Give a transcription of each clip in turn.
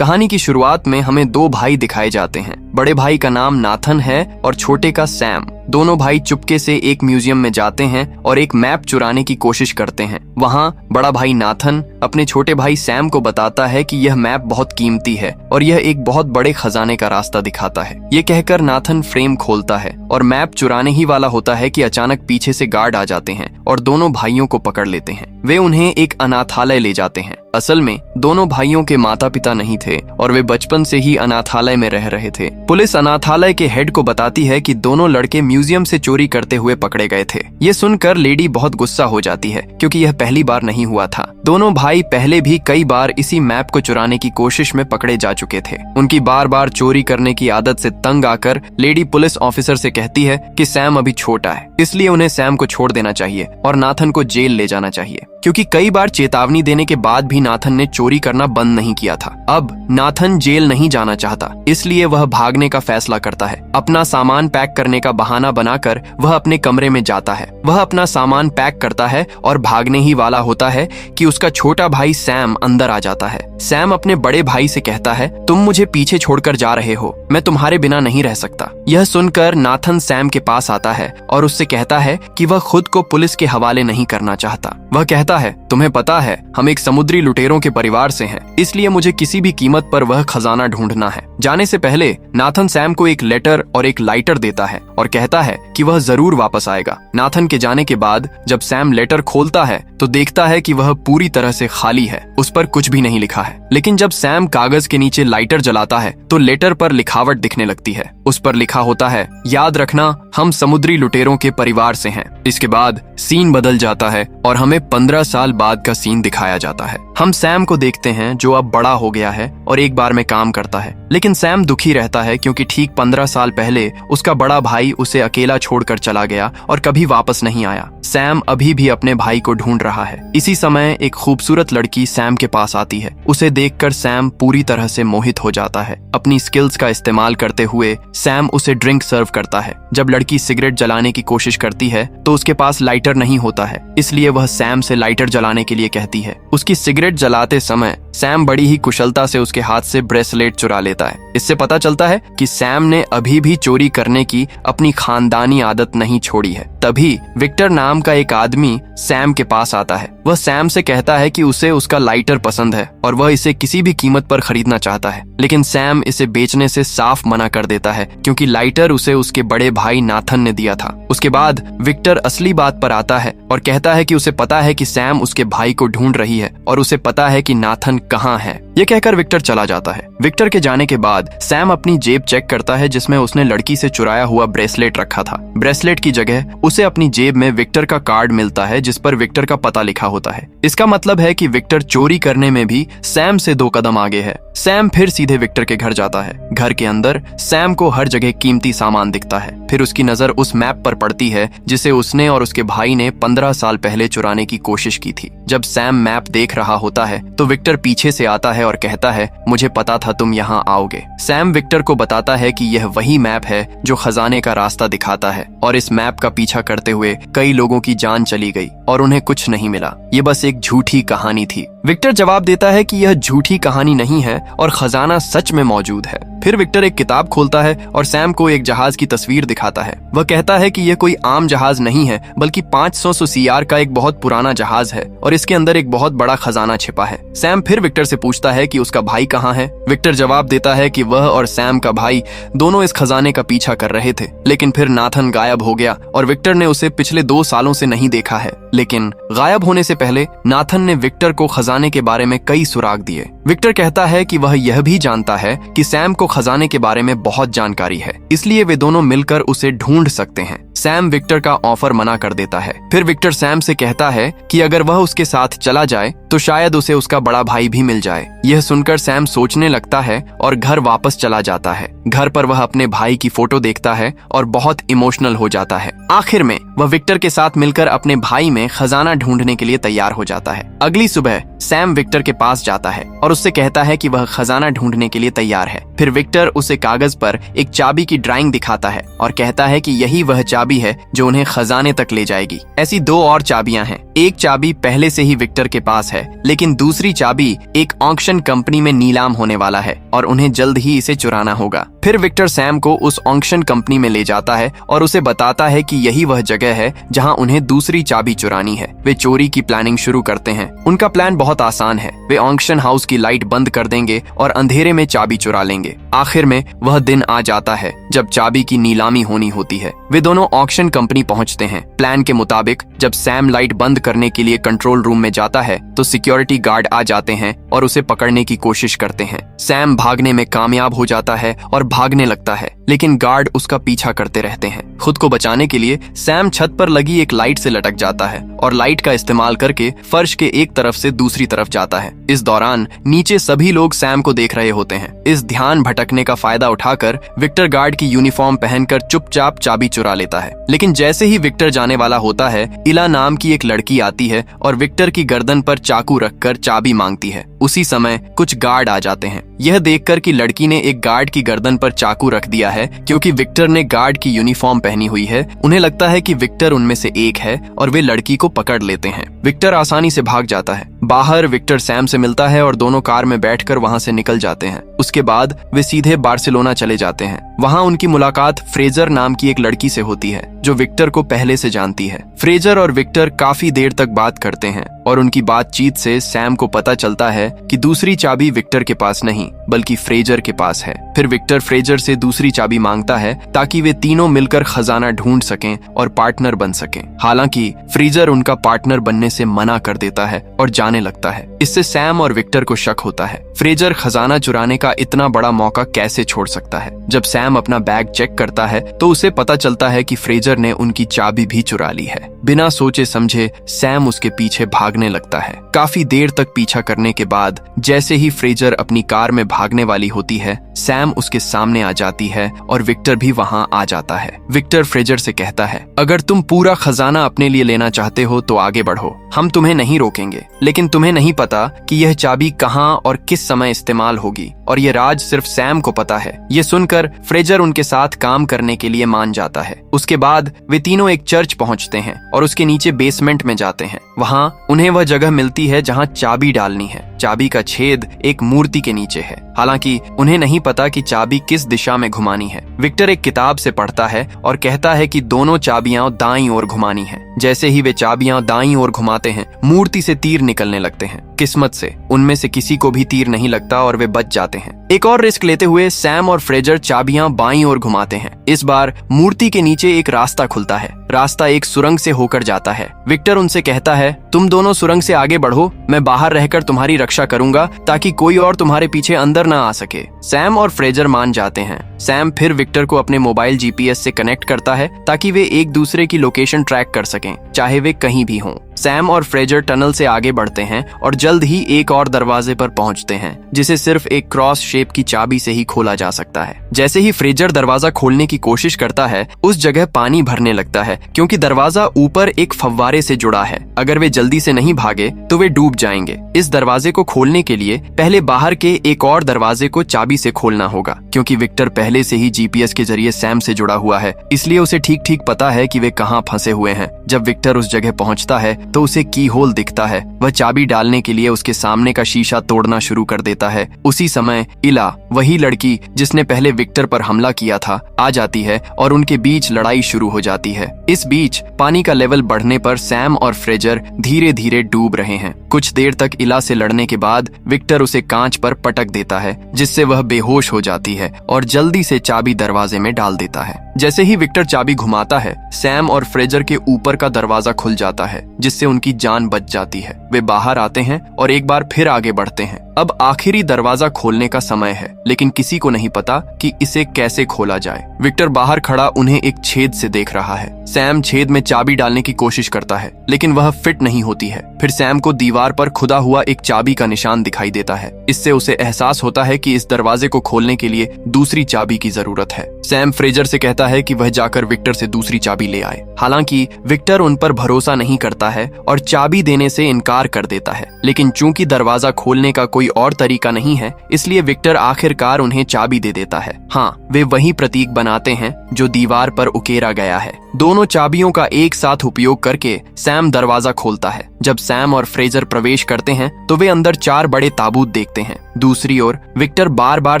कहानी की शुरुआत में हमें दो भाई दिखाए जाते हैं। बड़े भाई का नाम नाथन है और छोटे का सैम। दोनों भाई चुपके से एक म्यूजियम में जाते हैं और एक मैप चुराने की कोशिश करते हैं। वहाँ बड़ा भाई नाथन अपने छोटे भाई सैम को बताता है कि यह मैप बहुत कीमती है और यह एक बहुत बड़े खजाने का रास्ता दिखाता है। ये कहकर नाथन फ्रेम खोलता है और मैप चुराने ही वाला होता है कि अचानक पीछे से गार्ड आ जाते हैं और दोनों भाइयों को पकड़ लेते हैं। वे उन्हें एक अनाथालय ले जाते हैं। असल में दोनों भाइयों के माता पिता नहीं थे और वे बचपन से ही अनाथालय में रह रहे थे। पुलिस अनाथालय के हेड को बताती है कि दोनों लड़के म्यूजियम से चोरी करते हुए पकड़े गए थे। ये सुनकर लेडी बहुत गुस्सा हो जाती है क्योंकि यह पहली बार नहीं हुआ था। दोनों भाई पहले भी कई बार इसी मैप को चुराने की कोशिश में पकड़े जा चुके थे। उनकी बार बार चोरी करने की आदत से तंग आकर लेडी पुलिस ऑफिसर से कहती है कि सैम अभी छोटा है, इसलिए उन्हें सैम को छोड़ देना चाहिए और नाथन को जेल ले जाना चाहिए। क्योंकि कई बार चेतावनी देने के बाद भी नाथन ने चोरी करना बंद नहीं किया था। अब नाथन जेल नहीं जाना चाहता, इसलिए वह भागने का फैसला करता है। अपना सामान पैक करने का बहाना बनाकर वह अपने कमरे में जाता है। वह अपना सामान पैक करता है और भागने ही वाला होता है कि उसका छोटा भाई सैम अंदर आ जाता है। सैम अपने बड़े भाई से कहता है, तुम मुझे पीछे छोड़कर जा रहे हो, मैं तुम्हारे बिना नहीं रह सकता। यह सुनकर नाथन सैम के पास आता है और उससे कहता है कि वह खुद को पुलिस के हवाले नहीं करना चाहता। वह कहता है, तुम्हें पता है हम एक समुद्री लुटेरों के परिवार से हैं, इसलिए मुझे किसी भी कीमत पर वह खजाना ढूंढना है। जाने से पहले नाथन सैम को एक लेटर और एक लाइटर देता है और कहता है कि वह जरूर वापस आएगा। नाथन के जाने के बाद जब सैम लेटर खोलता है तो देखता है कि वह पूरी तरह से खाली है, उस पर कुछ भी नहीं लिखा है। लेकिन जब सैम कागज के नीचे लाइटर जलाता है तो लेटर पर लिखावट दिखने लगती है। उस पर लिखा होता है, याद रखना हम समुद्री लुटेरों के परिवार से हैं। इसके बाद सीन बदल जाता है और हमें 15 साल बाद का सीन दिखाया जाता है। हम सैम को देखते हैं जो अब बड़ा हो गया है और एक बार में काम करता है। लेकिन सैम दुखी रहता है क्योंकि ठीक 15 साल पहले उसका बड़ा भाई उसे अकेला छोड़कर चला गया और कभी वापस नहीं आया। सैम अभी भी अपने भाई को ढूंढ रहा है। इसी समय एक खूबसूरत लड़की सैम के पास आती है। उसे देखकर सैम पूरी तरह से मोहित हो जाता है। अपनी स्किल्स का इस्तेमाल करते हुए सैम उसे ड्रिंक सर्व करता है। जब लड़की सिगरेट जलाने की कोशिश करती है तो उसके पास लाइटर नहीं होता है, इसलिए वह सैम से लाइटर जलाने के लिए कहती है। उसकी सिगरेट जलाते समय सैम बड़ी ही कुशलता से उसके हाथ से ब्रेसलेट चुरा लेता है। इससे पता चलता है कि सैम ने अभी भी चोरी करने की अपनी खानदानी आदत नहीं छोड़ी है। तभी विक्टर नाम का एक आदमी सैम के पास आता है। वह सैम से कहता है कि उसे उसका लाइटर पसंद है और वह इसे किसी भी कीमत पर खरीदना चाहता है। लेकिन सैम इसे बेचने से साफ मना कर देता है क्योंकि लाइटर उसे उसके बड़े भाई नाथन ने दिया था। उसके बाद विक्टर असली बात पर आता है और कहता है कि उसे पता है कि सैम उसके भाई को ढूंढ रही है और उसे पता है कि नाथन कहाँ है। ये कहकर विक्टर चला जाता है। विक्टर के जाने के बाद सैम अपनी जेब चेक करता है जिसमें उसने लड़की से चुराया हुआ ब्रेसलेट रखा था। ब्रेसलेट की जगह उसे अपनी जेब में विक्टर का कार्ड मिलता है जिस पर विक्टर का पता लिखा होता है। इसका मतलब है कि विक्टर चोरी करने में भी सैम से 2 कदम आगे है। सैम फिर सीधे विक्टर के घर जाता है। घर के अंदर सैम को हर जगह कीमती सामान दिखता है। फिर उसकी नजर उस मैप पर पड़ती है जिसे उसने और उसके भाई ने 15 साल पहले चुराने की कोशिश की थी। जब सैम मैप देख रहा होता है तो विक्टर पीछे से आता है और कहता है, मुझे पता था तुम यहाँ आओगे। सैम विक्टर को बताता है कि यह वही मैप है जो खजाने का रास्ता दिखाता है और इस मैप का पीछा करते हुए कई लोगों की जान चली गई और उन्हें कुछ नहीं मिला। ये बस एक झूठी कहानी थी। विक्टर जवाब देता है कि यह झूठी कहानी नहीं है और खजाना सच में मौजूद है। फिर विक्टर एक किताब खोलता है और सैम को एक जहाज की तस्वीर दिखाता है। वह कहता है कि यह कोई आम जहाज नहीं है बल्कि 500 सीआर का एक बहुत पुराना जहाज है और इसके अंदर एक बहुत बड़ा खजाना छिपा है। सैम फिर विक्टर से पूछता है कि उसका भाई कहाँ है। विक्टर जवाब देता है कि वह और सैम का भाई दोनों इस खजाने का पीछा कर रहे थे, लेकिन फिर नाथन गायब हो गया और विक्टर ने उसे पिछले 2 सालों से नहीं देखा है। लेकिन गायब होने से पहले नाथन ने विक्टर को खजाने के बारे में कई सुराग दिए। विक्टर कहता है कि वह यह भी जानता है कि सैम को खजाने के बारे में बहुत जानकारी है, इसलिए वे दोनों मिलकर उसे ढूंढ सकते हैं। सैम विक्टर का ऑफर मना कर देता है। फिर विक्टर सैम से कहता है कि अगर वह उसके साथ चला जाए तो शायद उसे उसका बड़ा भाई भी मिल जाए। यह सुनकर सैम सोचने लगता है और घर वापस चला जाता है। घर पर वह अपने भाई की फोटो देखता है और बहुत इमोशनल हो जाता है। आखिर में वह विक्टर के साथ मिलकर अपने भाई में खजाना ढूंढने के लिए तैयार हो जाता है। अगली सुबह सैम विक्टर के पास जाता है और उससे कहता है कि वह खजाना ढूंढने के लिए तैयार है। फिर विक्टर उसे कागज पर एक चाबी की ड्राइंग दिखाता है और कहता है कि यही वह चाबी है जो उन्हें खजाने तक ले जाएगी। ऐसी 2 और चाबियां हैं। एक चाबी पहले से ही विक्टर के पास है, लेकिन दूसरी चाबी एक ऑक्शन कंपनी में नीलाम होने वाला है और उन्हें जल्द ही इसे चुराना होगा। फिर विक्टर सैम को उस ऑक्शन कंपनी में ले जाता है और उसे बताता है कि यही वह जगह है जहां उन्हें दूसरी चाबी चुरानी है। वे चोरी की प्लानिंग शुरू करते हैं। उनका प्लान बहुत आसान है। वे ऑक्शन हाउस की लाइट बंद कर देंगे और अंधेरे में चाबी चुरा लेंगे। आखिर में वह दिन आ जाता है जब चाबी की नीलामी होनी होती है। वे दोनों ऑक्शन कंपनी पहुंचते हैं। प्लान के मुताबिक जब सैम लाइट बंद करने के लिए कंट्रोल रूम में जाता है तो सिक्योरिटी गार्ड आ जाते हैं और उसे पकड़ने की कोशिश करते हैं। सैम भागने में कामयाब हो जाता है और भागने लगता है, लेकिन गार्ड उसका पीछा करते रहते हैं। खुद को बचाने के लिए सैम छत पर लगी एक लाइट से लटक जाता है और लाइट का इस्तेमाल करके फर्श के एक तरफ से दूसरी तरफ जाता है। इस दौरान नीचे सभी लोग सैम को देख रहे होते हैं। इस ध्यान भटकने का फायदा उठाकर विक्टर गार्ड की यूनिफॉर्म पहनकर चुपचाप चाबी चुरा लेता है। लेकिन जैसे ही विक्टर जाने वाला होता है, इला नाम की एक लड़की आती है और विक्टर की गर्दन पर चाकू रखकर चाबी मांगती है। उसी समय कुछ गार्ड आ जाते हैं। यह देखकर कि लड़की ने एक गार्ड की गर्दन पर चाकू रख दिया है क्योंकि विक्टर ने गार्ड की यूनिफॉर्म पहनी हुई है, उन्हें लगता है कि विक्टर उनमें से एक है और वे लड़की को पकड़ लेते हैं। विक्टर आसानी से भाग जाता है। बाहर विक्टर सैम से मिलता है और दोनों कार में बैठकर वहां से निकल जाते हैं। उसके बाद वे सीधे बार्सिलोना चले जाते हैं। वहां उनकी मुलाकात फ्रेजर नाम की एक लड़की से होती है जो विक्टर को पहले से जानती है। फ्रेजर और विक्टर काफी देर तक बात करते हैं और उनकी बातचीत से सैम को पता चलता है कि दूसरी चाबी विक्टर के पास नहीं बल्कि फ्रेजर के पास है। फिर विक्टर फ्रेजर से दूसरी चाबी मांगता है ताकि वे तीनों मिलकर खजाना ढूंढ सकें और पार्टनर बन सकें। हालांकि फ्रेजर उनका पार्टनर बनने से मना कर देता है और जाने लगता है। इससे सैम और विक्टर को शक होता है। फ्रेजर खजाना चुराने का इतना बड़ा मौका कैसे छोड़ सकता है। जब सैम अपना बैग चेक करता है तो उसे पता चलता है कि फ्रेजर ने उनकी चाबी भी चुरा ली है। बिना सोचे समझे सैम उसके पीछे भागने लगता है। काफी देर तक पीछा करने के बाद जैसे ही फ्रेजर अपनी कार में भागने वाली होती है, सैम उसके सामने आ जाती है और विक्टर भी वहां आ जाता है। विक्टर फ्रेजर से कहता है, अगर तुम पूरा खजाना अपने लिए लेना चाहते हो तो आगे बढ़ो, हम तुम्हें नहीं रोकेंगे। लेकिन तुम्हें नहीं पता कि यह चाबी कहां और किस समय इस्तेमाल होगी और यह राज सिर्फ सैम को पता है। ये सुनकर फ्रेजर उनके साथ काम करने के लिए मान जाता है। उसके बाद वे तीनों एक चर्च पहुंचते हैं और उसके नीचे बेसमेंट में जाते हैं। वहां उन्हें वह जगह मिलती है जहां चाबी डालनी है। चाबी का छेद एक मूर्ति के नीचे है। हालांकि उन्हें नहीं पता कि चाबी किस दिशा में घुमानी है। विक्टर एक किताब से पढ़ता है और कहता है कि दोनों चाबियां दाईं ओर घुमानी है। जैसे ही वे चाबियां दाईं ओर घुमाते हैं, मूर्ति से तीर निकलने लगते हैं। किस्मत से उनमें से किसी को भी तीर नहीं लगता और वे बच जाते हैं। एक और रिस्क लेते हुए सैम और फ्रेजर चाबियां बाईं ओर घुमाते हैं। इस बार मूर्ति के नीचे एक रास्ता खुलता है। रास्ता एक सुरंग से होकर जाता है। विक्टर उनसे कहता है, तुम दोनों सुरंग से आगे बढ़ो, मैं बाहर रहकर तुम्हारी रक्षा करूंगा ताकि कोई और तुम्हारे पीछे अंदर न आ सके। सैम और फ्रेजर मान जाते हैं। सैम फिर विक्टर को अपने मोबाइल जीपीएस से कनेक्ट करता है ताकि वे एक दूसरे की लोकेशन ट्रैक कर सकें, चाहे वे कहीं भी हों। सैम और फ्रेजर टनल से आगे बढ़ते हैं और जल्द ही एक और दरवाजे पर पहुंचते हैं जिसे सिर्फ एक क्रॉस शेप की चाबी से ही खोला जा सकता है। जैसे ही फ्रेजर दरवाजा खोलने की कोशिश करता है, उस जगह पानी भरने लगता है क्योंकि दरवाजा ऊपर एक फव्वारे से जुड़ा है। अगर वे जल्दी से नहीं भागे तो वे डूब जाएंगे। इस दरवाजे को खोलने के लिए पहले बाहर के एक और दरवाजे को चाबी से खोलना होगा। क्योंकि विक्टर पहले से ही जीपीएस के जरिए सैम से जुड़ा हुआ है, इसलिए उसे ठीक ठीक पता है कि वे कहाँ फंसे हुए हैं। जब विक्टर उस जगह पहुंचता है तो उसे की होल दिखता है। वह चाबी डालने के लिए उसके सामने का शीशा तोड़ना शुरू कर देता है। उसी समय इला, वही लड़की जिसने पहले विक्टर पर हमला किया था, आ जाती है और उनके बीच लड़ाई शुरू हो जाती है। इस बीच पानी का लेवल बढ़ने पर सैम और फ्रेजर धीरे धीरे डूब रहे हैं। कुछ देर तक इला से लड़ने के बाद विक्टर उसे कांच पर पटक देता है जिससे वह बेहोश हो जाती है और जल्दी से चाबी दरवाजे में डाल देता है। जैसे ही विक्टर चाबी घुमाता है, सैम और फ्रेजर के ऊपर का दरवाजा खुल जाता है जिससे उनकी जान बच जाती है। वे बाहर आते हैं और एक बार फिर आगे बढ़ते हैं। अब आखिरी दरवाजा खोलने का समय है। लेकिन किसी को नहीं पता कि इसे कैसे खोला जाए। विक्टर बाहर खड़ा उन्हें एक छेद से देख रहा है। सैम छेद में चाबी डालने की कोशिश करता है, लेकिन वह फिट नहीं होती है। फिर सैम को दीवार पर खुदा हुआ एक चाबी का निशान दिखाई देता है। इससे उसे एहसास होता है कि इस दरवाजे को खोलने के लिए दूसरी चाबी की जरूरत है। सैम फ्रेजर से कहता है कि वह जाकर विक्टर से दूसरी चाबी ले आए। हालांकि विक्टर उन पर भरोसा नहीं करता है और चाबी देने से इनकार कर देता है, लेकिन चूंकि दरवाजा खोलने का कोई और तरीका नहीं है, इसलिए विक्टर आखिरकार उन्हें चाबी दे देता है। हाँ, वे वही प्रतीक बनाते हैं जो दीवार पर उकेरा गया है। दोनों चाबियों का एक साथ उपयोग करके सैम दरवाजा खोलता है। जब सैम और फ्रेजर प्रवेश करते हैं तो वे अंदर 4 बड़े ताबूत देखते हैं। दूसरी ओर विक्टर बार बार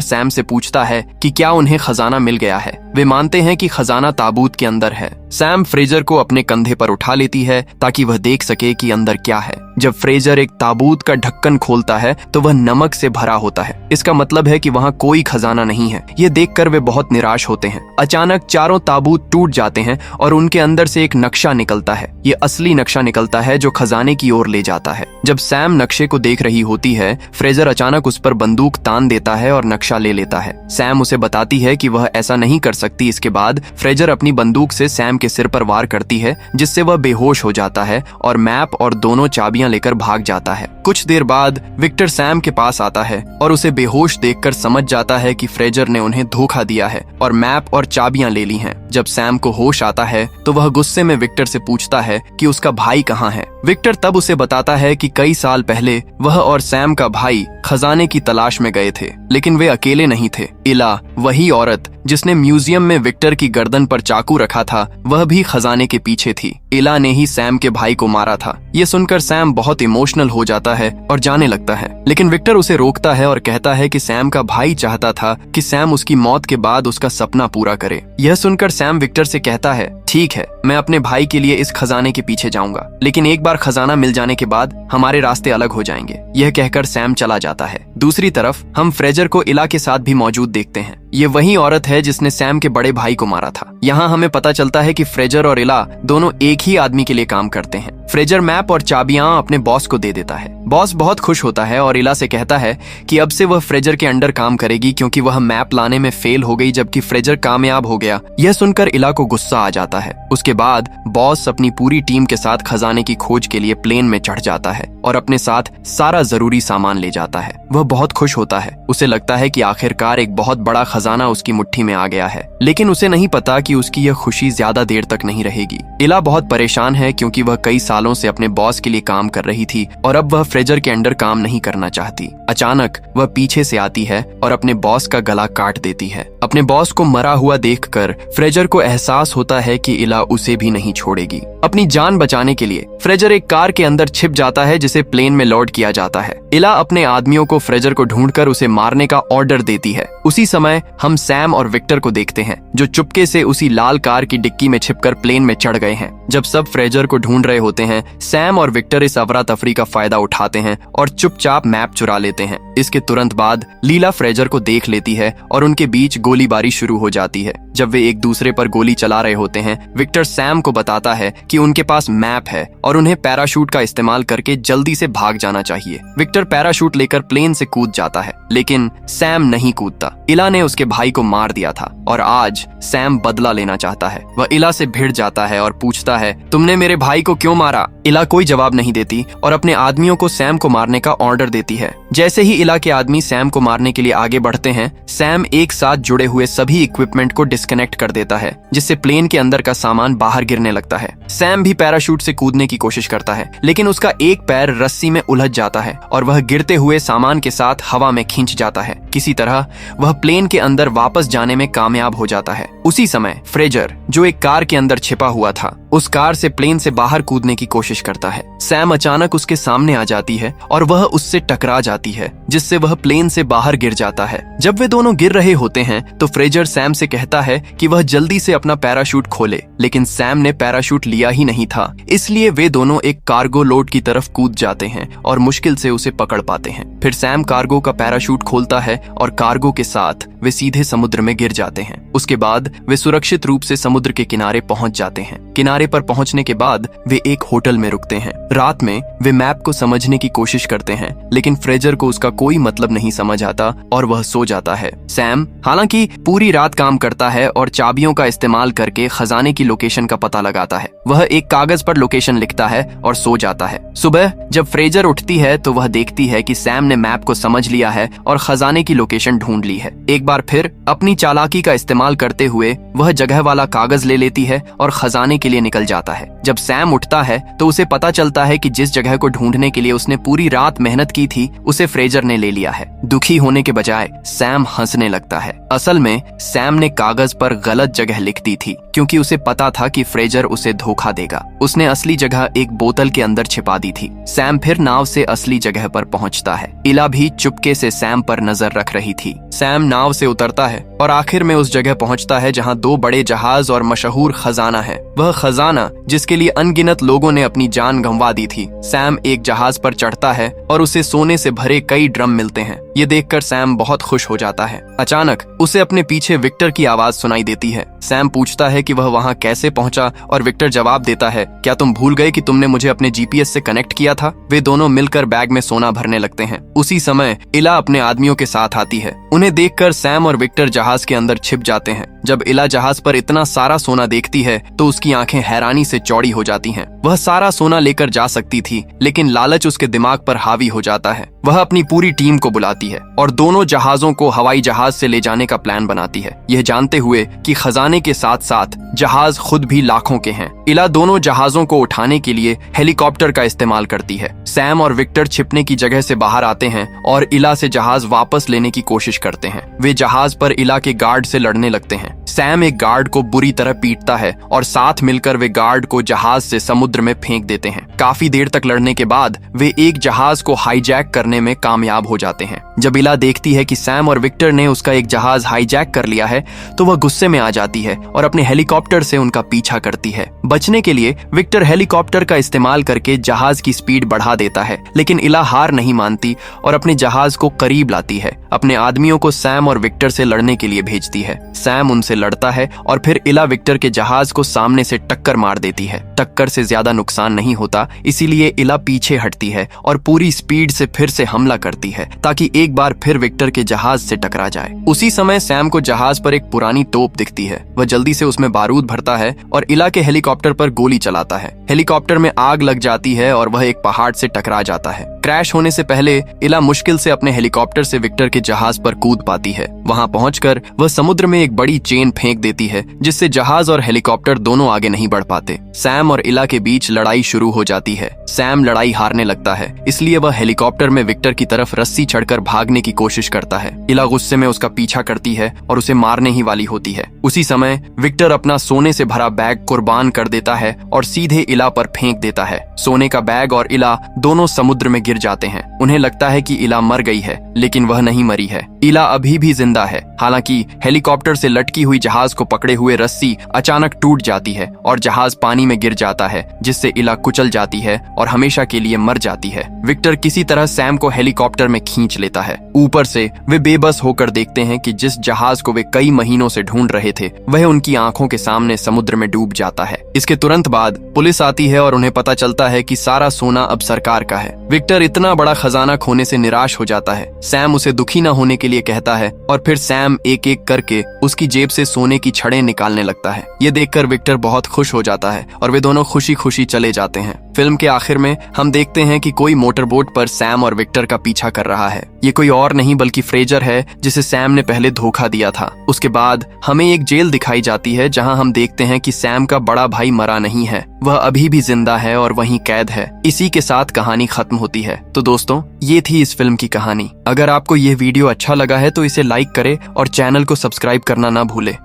सैम से पूछता है कि क्या उन्हें खजाना मिल गया है। वे मानते हैं कि खजाना ताबूत के अंदर है। सैम फ्रेजर को अपने कंधे पर उठा लेती है ताकि वह देख सके कि अंदर क्या है। जब फ्रेजर एक ताबूत का ढक्कन खोलता है तो वह नमक से भरा होता है। इसका मतलब है कि वहाँ कोई खजाना नहीं है। ये देखकर वे बहुत निराश होते हैं। अचानक चारों ताबूत टूट जाते हैं और उनके अंदर से एक नक्शा निकलता है। ये असली नक्शा निकलता है जो खजाने की ओर ले जाता है। जब सैम नक्शे को देख रही होती है, फ्रेजर अचानक उस पर बंदूक तान देता है और नक्शा ले लेता है। सैम उसे बताती है कि वह ऐसा नहीं कर सकती। इसके बाद फ्रेजर अपनी बंदूक से सैम के सिर पर वार करती है, जिससे वह बेहोश हो जाता है और मैप और दोनों चाबियां लेकर भाग जाता है। कुछ देर बाद विक्टर सैम के पास आता है और उसे बेहोश देखकर समझ जाता है कि फ्रेजर ने उन्हें धोखा दिया है और मैप और चाबियां ले ली हैं। जब सैम को होश आता है तो वह गुस्से में विक्टर से पूछता है कि उसका भाई कहाँ है। विक्टर तब उसे बताता है कि कई साल पहले वह और सैम का भाई खजाने की तलाश में गए थे, लेकिन वे अकेले नहीं थे। इला, वही औरत जिसने म्यूजियम में विक्टर की गर्दन पर चाकू रखा था, वह भी खजाने के पीछे थी। इला ने ही सैम के भाई को मारा था। ये सुनकर सैम बहुत इमोशनल हो जाता है और जाने लगता है, लेकिन विक्टर उसे रोकता है और कहता है कि सैम का भाई चाहता था कि सैम उसकी मौत के बाद उसका सपना पूरा करे। यह सुनकर सैम विक्टर से कहता है, ठीक है, मैं अपने भाई के लिए इस खजाने के पीछे जाऊंगा, लेकिन एक बार खजाना मिल जाने के बाद हमारे रास्ते अलग हो जाएंगे। यह कहकर सैम चला जाता है। दूसरी तरफ हम फ्रेजर को इला के साथ भी मौजूद देखते हैं। ये वही औरत है जिसने सैम के बड़े भाई को मारा था। यहाँ हमें पता चलता है कि फ्रेजर और इला दोनों एक ही आदमी के लिए काम करते हैं। फ्रेजर मैप और चाबियां अपने बॉस को दे देता है। बॉस बहुत खुश होता है और इला से कहता है कि अब से वह फ्रेजर के अंडर काम करेगी, क्योंकि वह मैप लाने में फेल हो गई जबकि फ्रेजर कामयाब हो गया। यह सुनकर इला को गुस्सा आ जाता है। उसके बाद बॉस अपनी पूरी टीम के साथ खजाने की खोज के लिए प्लेन में चढ़ जाता है और अपने साथ सारा जरूरी सामान ले जाता है। वह बहुत खुश होता है। उसे लगता है कि आखिरकार एक बहुत बड़ा खजाना उसकी मुट्ठी में आ गया है, लेकिन उसे नहीं पता कि उसकी यह खुशी ज्यादा देर तक नहीं रहेगी। इला बहुत परेशान है क्योंकि वह कई सालों से अपने बॉस के लिए काम कर रही थी और अब वह फ्रेजर के अंडर काम नहीं करना चाहती। अचानक वह पीछे से आती है और अपने बॉस का गला काट देती है। अपने बॉस को मरा हुआ देखकर फ्रेजर को एहसास होता है कि इला उसे भी नहीं छोड़ेगी। अपनी जान बचाने के लिए फ्रेजर एक कार के अंदर छिप जाता है जिसे प्लेन में लोड किया जाता है। इला अपने आदमियों को फ्रेजर को ढूंढकर उसे मारने का ऑर्डर देती है। उसी समय हम सैम और विक्टर को देखते हैं जो चुपके से उसी लाल कार की डिक्की में छिपकर प्लेन में चढ़ गए हैं। जब सब फ्रेजर को ढूंढ रहे होते हैं, सैम और विक्टर इस अफरा तफरी का फायदा उठाते हैं और चुपचाप मैप चुरा लेते हैं। इसके तुरंत बाद लीला फ्रेजर को देख लेती है और उनके बीच गोलीबारी शुरू हो जाती है। जब वे एक दूसरे पर गोली चला रहे होते हैं, विक्टर सैम को बताता है कि उनके पास मैप है और उन्हें पैराशूट का इस्तेमाल करके जल्दी से भाग जाना चाहिए। विक्टर पैराशूट लेकर प्लेन से कूद जाता है, लेकिन सैम नहीं कूदता। इला ने उसके भाई को मार दिया था और आज सैम बदला लेना चाहता है। वह इला से भिड़ जाता है और पूछता है, तुमने मेरे भाई को क्यों मारा? इला कोई जवाब नहीं देती और अपने आदमियों को सैम को मारने का ऑर्डर देती है। जैसे ही इला के आदमी सैम को मारने के लिए आगे बढ़ते हैं, सैम एक साथ जुड़े हुए सभी इक्विपमेंट को डिस्कनेक्ट कर देता है, जिससे प्लेन के अंदर का सामान बाहर गिरने लगता है। सैम भी पैराशूट से कूदने की कोशिश करता है, लेकिन उसका एक पैर रस्सी में उलझ जाता है और वह गिरते हुए सामान के साथ हवा में खींच जाता है। किसी तरह वह प्लेन के अंदर वापस जाने में कामयाब हो जाता है। उसी समय फ्रेजर, जो एक कार के अंदर छिपा हुआ था, उस कार से प्लेन से बाहर कूदने की कोशिश करता है। सैम अचानक उसके सामने आ जाती है और वह उससे टकरा जाती है, जिससे वह प्लेन से बाहर गिर जाता है। जब वे दोनों गिर रहे होते हैं तो फ्रेजर सैम से कहता है कि वह जल्दी से अपना पैराशूट खोले, लेकिन सैम ने पैराशूट लिया ही नहीं था। इसलिए वे दोनों एक कार्गो लोड की तरफ कूद जाते हैं और मुश्किल से उसे पकड़ पाते हैं। फिर सैम कार्गो का पैराशूट खोलता है और कार्गो के साथ वे सीधे समुद्र में गिर जाते हैं। उसके बाद वे सुरक्षित रूप से समुद्र के किनारे पहुंच जाते हैं। किनारे पर पहुंचने के बाद वे एक होटल में रुकते हैं। रात में वे मैप को समझने की कोशिश करते हैं, लेकिन फ्रेजर को उसका कोई मतलब नहीं समझ आता और वह सो जाता है। सैम हालांकि पूरी रात काम करता है और चाबियों का इस्तेमाल करके खजाने की लोकेशन का पता लगाता है। वह एक कागज पर लोकेशन लिखता है और सो जाता है। सुबह जब फ्रेजर उठती है तो वह देखती है कि सैम ने मैप को समझ लिया है और खजाने की लोकेशन ढूंढ ली है। एक बार फिर अपनी चालाकी का इस्तेमाल करते हुए वह जगह वाला कागज ले लेती है और खजाने के लिए निकल जाता है। जब सैम उठता है तो उसे पता चलता है कि जिस जगह को ढूंढने के लिए उसने पूरी रात मेहनत की थी उसे फ्रेजर ने ले लिया है। दुखी होने के बजाय सैम हंसने लगता है। असल में सैम ने कागज पर गलत जगह लिख दी थी क्योंकि उसे पता था कि फ्रेजर उसे धोखा देगा। उसने असली जगह एक बोतल के अंदर छिपा दी थी। सैम फिर नाव से असली जगह पर पहुंचता है। इला भी चुपके से सैम पर नजर रख रही थी। सैम नाव से उतरता है और आखिर में उस जगह पहुंचता है जहां 2 बड़े जहाज और मशहूर खजाना है। वह खजाना जिसके लिए अनगिनत लोगों ने अपनी जान गंवा दी थी। सैम एक जहाज पर चढ़ता है और उसे सोने से भरे कई ड्रम मिलते हैं। ये देखकर सैम बहुत खुश हो जाता है। अचानक उसे अपने पीछे विक्टर की आवाज सुनाई देती है। सैम पूछता है कि वह वहां कैसे पहुंचा और विक्टर जवाब देता है, क्या तुम भूल गए कि तुमने मुझे अपने जीपीएस से कनेक्ट किया था? वे दोनों मिलकर बैग में सोना भरने लगते हैं। उसी समय इला अपने आदमियों के साथ आती है। उन्हें देखकर सैम और विक्टर जहाज के अंदर छिप जाते हैं। जब इला जहाज पर इतना सारा सोना देखती है तो उसकी आंखें हैरानी से चौड़ी हो जाती हैं। वह सारा सोना लेकर जा सकती थी, लेकिन लालच उसके दिमाग पर हावी हो जाता है। वह अपनी पूरी टीम को बुलाती है और दोनों जहाजों को हवाई जहाज से ले जाने का प्लान बनाती है, यह जानते हुए कि खजाने के साथ साथ जहाज खुद भी लाखों के हैं। इला दोनों जहाजों को उठाने के लिए हेलीकॉप्टर का इस्तेमाल करती है। सैम और विक्टर छिपने की जगह से बाहर आते हैं और इला से जहाज वापस लेने की कोशिश करते हैं। वे जहाज पर इला के गार्ड से लड़ने लगते हैं। सैम एक गार्ड को बुरी तरह पीटता है और साथ मिलकर वे गार्ड को जहाज से समुद्र में फेंक देते हैं। काफी देर तक लड़ने के बाद वे एक जहाज को हाईजैक करने में कामयाब हो जाते हैं। जब इला देखती है कि सैम और विक्टर ने उसका एक जहाज हाईजैक कर लिया है तो वह गुस्से में आ जाती है और अपने हेलीकॉप्टर से उनका पीछा करती है। बचने के लिए विक्टर हेलीकॉप्टर का इस्तेमाल करके जहाज की स्पीड बढ़ा देता है, लेकिन इला हार नहीं मानती और अपने जहाज को करीब लाती है। अपने आदमियों को सैम और विक्टर से लड़ने के लिए भेजती है। सैम उनसे लड़ता है और फिर इला विक्टर के जहाज को सामने से टक्कर मार देती है। टक्कर से ज्यादा नुकसान नहीं होता, इसीलिए इला पीछे हटती है और पूरी स्पीड से फिर से हमला करती है ताकि एक बार फिर विक्टर के जहाज से टकरा जाए। उसी समय सैम को जहाज पर एक पुरानी तोप दिखती है। वह जल्दी से उसमें बारूद भरता है और इला के हेलीकॉप्टर पर गोली चलाता है। हेलीकॉप्टर में आग लग जाती है और वह एक पहाड़ से टकरा जाता है। क्रैश होने से पहले इला मुश्किल से अपने हेलीकॉप्टर से विक्टर के जहाज पर कूद पाती है। वहां पहुंचकर वह समुद्र में एक बड़ी चेन फेंक देती है, जिससे जहाज और हेलीकॉप्टर दोनों आगे नहीं बढ़ पाते। सैम और इला के बीच लड़ाई शुरू हो जाती है। सैम लड़ाई हारने लगता है, इसलिए वह हेलीकॉप्टर में विक्टर की तरफ रस्सी चढ़कर भागने की कोशिश करता है। इला गुस्से में उसका पीछा करती है और उसे मारने ही वाली होती है। उसी समय विक्टर अपना सोने से भरा बैग कुर्बान कर देता है और सीधे इला पर फेंक देता है। सोने का बैग और इला दोनों समुद्र में गिर जाते हैं। उन्हें लगता है कि इला मर गई है, लेकिन वह नहीं मरी है। इला अभी भी जिंदा है। हालांकि हेलीकॉप्टर से लटकी हुई जहाज को पकड़े हुए रस्सी अचानक टूट जाती है और जहाज पानी में गिर जाता है, जिससे इला कुचल जाती है और हमेशा के लिए मर जाती है। विक्टर किसी तरह सैम को हेलीकॉप्टर में खींच लेता है। ऊपर से वे बेबस होकर देखते हैं कि जिस जहाज को वे कई महीनों से ढूंढ रहे थे वह उनकी आंखों के सामने समुद्र में डूब जाता है। इसके तुरंत बाद पुलिस आती है और उन्हें पता चलता है कि सारा सोना अब सरकार का है। विक्टर इतना बड़ा खजाना खोने से निराश हो जाता है। सैम उसे दुखी न होने के लिए कहता है और फिर सैम एक एक करके उसकी जेब से सोने की छड़ें निकालने लगता है। ये देखकर विक्टर बहुत खुश हो जाता है और वे दोनों खुशी खुशी चले जाते हैं। फिल्म के आखिर में हम देखते हैं कि कोई मोटरबोट पर सैम और विक्टर का पीछा कर रहा है। ये कोई और नहीं बल्कि फ्रेजर है, जिसे सैम ने पहले धोखा दिया था। उसके बाद हमें एक जेल दिखाई जाती है जहां हम देखते हैं कि सैम का बड़ा भाई मरा नहीं है, वह अभी भी जिंदा है और वहीं कैद है। इसी के साथ कहानी खत्म होती है। तो दोस्तों, ये थी इस फिल्म की कहानी। अगर आपको ये वीडियो अच्छा लगा है तो इसे लाइक करें और चैनल को सब्सक्राइब करना ना भूले।